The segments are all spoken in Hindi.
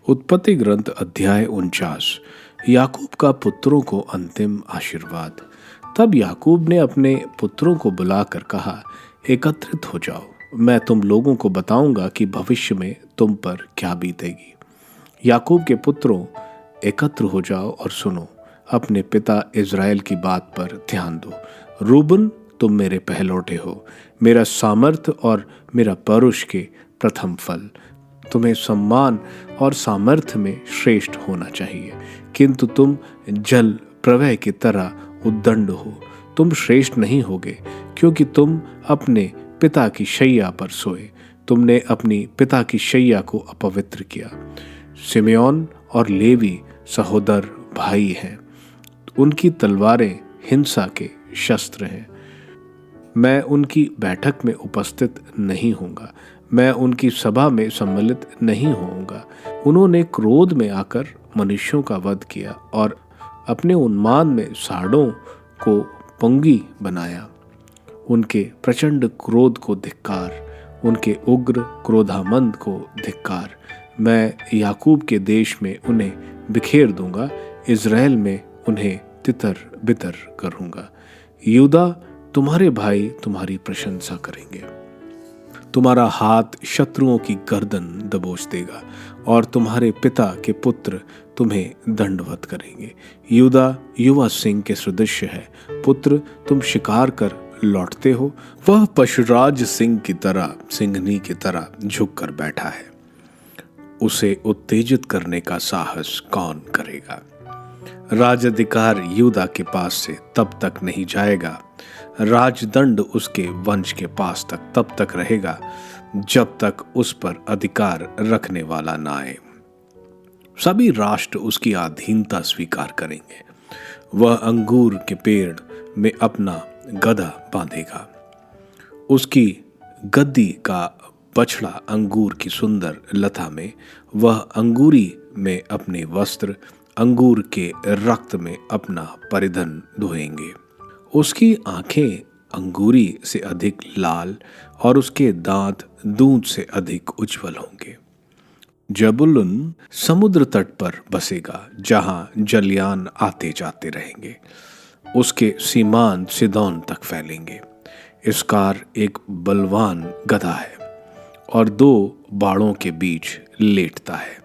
उत्पत्ति ग्रंथ अध्याय 49। याकूब का पुत्रों को अंतिम आशीर्वाद। तब याकूब ने अपने पुत्रों को बुलाकर कहा, एकत्रित हो जाओ, मैं तुम लोगों को बताऊंगा कि भविष्य में तुम पर क्या बीतेगी। याकूब के पुत्रों, एकत्र हो जाओ और सुनो, अपने पिता इज़राइल की बात पर ध्यान दो। रूबन, तुम मेरे पहलौठे हो, मेरा सामर्थ और मेरा परुष के प्रथम फल। तुम्हें सम्मान और सामर्थ्य में श्रेष्ठ होना चाहिए, किंतु तुम जल प्रवाह की तरह उद्दंड हो। तुम श्रेष्ठ नहीं होगे, क्योंकि तुम अपने पिता की शैया पर सोए। तुमने अपनी पिता की शैया को अपवित्र किया। सिमेओन और लेवी सहोदर भाई हैं, उनकी तलवारें हिंसा के शस्त्र हैं। मैं उनकी बैठक में उपस्थित नहीं होऊंगा, मैं उनकी सभा में सम्मिलित नहीं होऊंगा। उन्होंने क्रोध में आकर मनुष्यों का वध किया और अपने उन्माद में साड़ों को पंगी बनाया। उनके प्रचंड क्रोध को धिक्कार, उनके उग्र क्रोधामंद को धिक्कार। मैं याकूब के देश में उन्हें बिखेर दूंगा, इज़राइल में उन्हें तितर बितर करूंगा। यहूदा, तुम्हारे भाई तुम्हारी प्रशंसा करेंगे। तुम्हारा हाथ शत्रुओं की गर्दन दबोच देगा और तुम्हारे पिता के पुत्र तुम्हें दंडवत करेंगे। यहूदा युवा सिंह के सदृश है, पुत्र तुम शिकार कर लौटते हो। वह पशुराज सिंह की तरह, सिंहनी की तरह झुक कर बैठा है। उसे उत्तेजित करने का साहस कौन करेगा? राजाधिकार यहूदा के पास से तब तक नहीं जाएगा, राजदंड उसके वंश के पास तब तक रहेगा, जब तक उस पर अधिकार रखने वाला ना आए। सभी राष्ट्र उसकी अधीनता स्वीकार करेंगे। वह अंगूर के पेड़ में अपना गधा बांधेगा। उसकी गद्दी का बछड़ा अंगूर की सुंदर लता में, वह अंगूरी में अपने वस्त्र, अंगूर के रक्त में अपना परिधान धोएंगे। उसकी आंखें अंगूरी से अधिक लाल और उसके दांत दूध से अधिक उज्जवल होंगे। जबूलून समुद्र तट पर बसेगा, जहां जलयान आते जाते रहेंगे। उसके सीमांत सिदोन तक फैलेंगे। इसकार एक बलवान गधा है और दो बाड़ों के बीच लेटता है।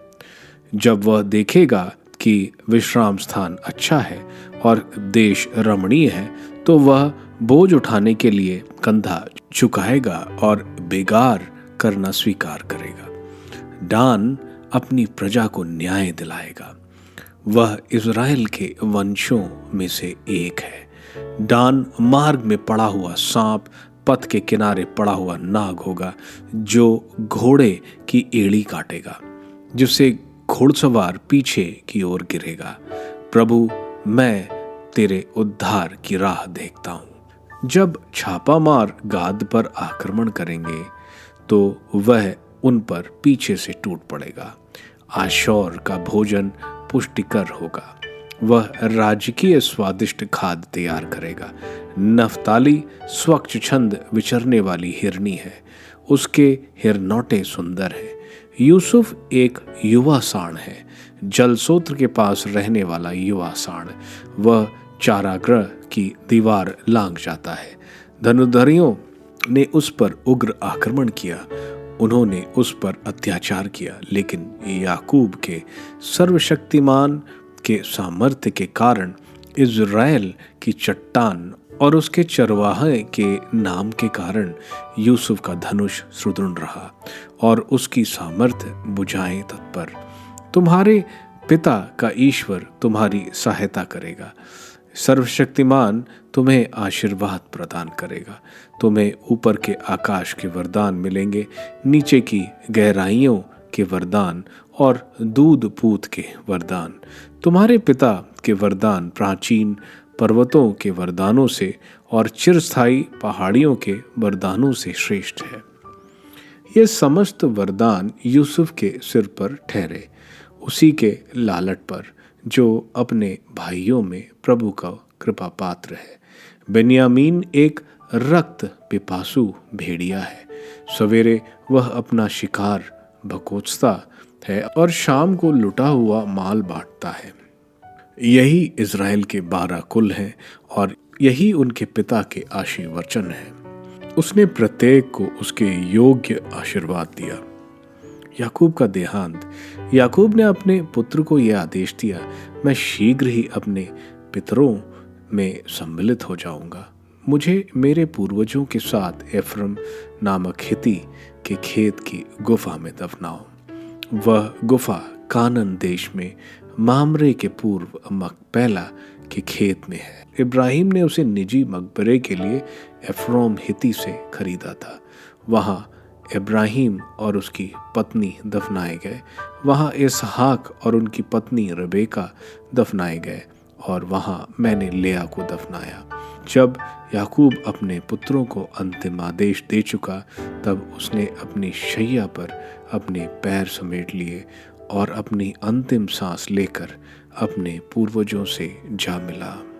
जब वह देखेगा कि विश्राम स्थान अच्छा है और देश रमणीय है, तो वह बोझ उठाने के लिए कंधा झुकाएगा और बेगार करना स्वीकार करेगा। डान अपनी प्रजा को न्याय दिलाएगा। वह इज़राइल के वंशों में से एक है। डान मार्ग में पड़ा हुआ सांप, पथ के किनारे पड़ा हुआ नाग होगा, जो घोड़े की एड़ी काटेगा, जिससे घोड़सवार पीछे की ओर गिरेगा। प्रभु, मैं तेरे उद्धार की राह देखता हूँ। जब छापामार गाद पर आक्रमण करेंगे, तो वह उन पर पीछे से टूट पड़ेगा। आशौर का भोजन पुष्टिकर होगा, वह राजकीय स्वादिष्ट खाद्य तैयार करेगा। नफ्ताली स्वच्छ छंद विचरने वाली हिरनी है, उसके हिरनौटे सुंदर हैं। यूसुफ एक युवा सांड है, जलस्रोत के पास रहने वाला युवा सांड। वह चारागृह की दीवार लांघ जाता है। धनुर्धरों ने उस पर उग्र आक्रमण किया, उन्होंने उस पर अत्याचार किया, लेकिन याकूब के सर्वशक्तिमान के सामर्थ्य के कारण इज़राइल की चट्टान और उसके चरवाहे के नाम के कारण यूसुफ का धनुष सुदृढ़ रहा और उसकी सामर्थ्य बुझाएं तत्पर। तुम्हारे पिता का ईश्वर तुम्हारी सहायता करेगा। सर्वशक्तिमान तुम्हें आशीर्वाद प्रदान करेगा। तुम्हें ऊपर के आकाश के वरदान मिलेंगे, नीचे की गहराइयों के वरदान और दूध पूत के वरदान। तुम्हारे पिता के वरदान प्राचीन पर्वतों के वरदानों से और चिरस्थायी पहाड़ियों के वरदानों से श्रेष्ठ है। ये समस्त वरदान यूसुफ के सिर पर ठहरे, उसी के लालट पर, जो अपने भाइयों में प्रभु का कृपा पात्र है। बेन्यामीन एक रक्त पिपासु भेड़िया है। सवेरे वह अपना शिकार भकोचता है और शाम को लुटा हुआ माल बांटता है। यही इज़राइल के 12 कुल हैं और यही उनके पिता के आशीर्वचन हैं। उसने प्रत्येक को उसके योग्य आशीर्वाद दिया। याकूब का देहांत। याकूब ने अपने पुत्र को यह आदेश दिया, मैं शीघ्र ही अपने पितरों में सम्मिलित हो जाऊंगा। मुझे मेरे पूर्वजों के साथ एफ्रम नामक हिती के खेत की गुफा में दफनाओ। वह गुफा कानन देश में मामरे के पूर्व मकपेला के खेत में है। इब्राहिम ने उसे निजी मकबरे के लिए एफ्रोम हिती से खरीदा था। वहाँ इब्राहिम और उसकी पत्नी दफनाए गए। वहाँ इसहाक और उनकी पत्नी रबेका दफनाए गए और वहाँ मैंने लेआ को दफनाया। जब याकूब अपने पुत्रों को अंतिम आदेश दे चुका, तब उसने अपनी शैया पर अपने पैर समेट लिए और अपनी अंतिम सांस लेकर अपने पूर्वजों से जा मिला।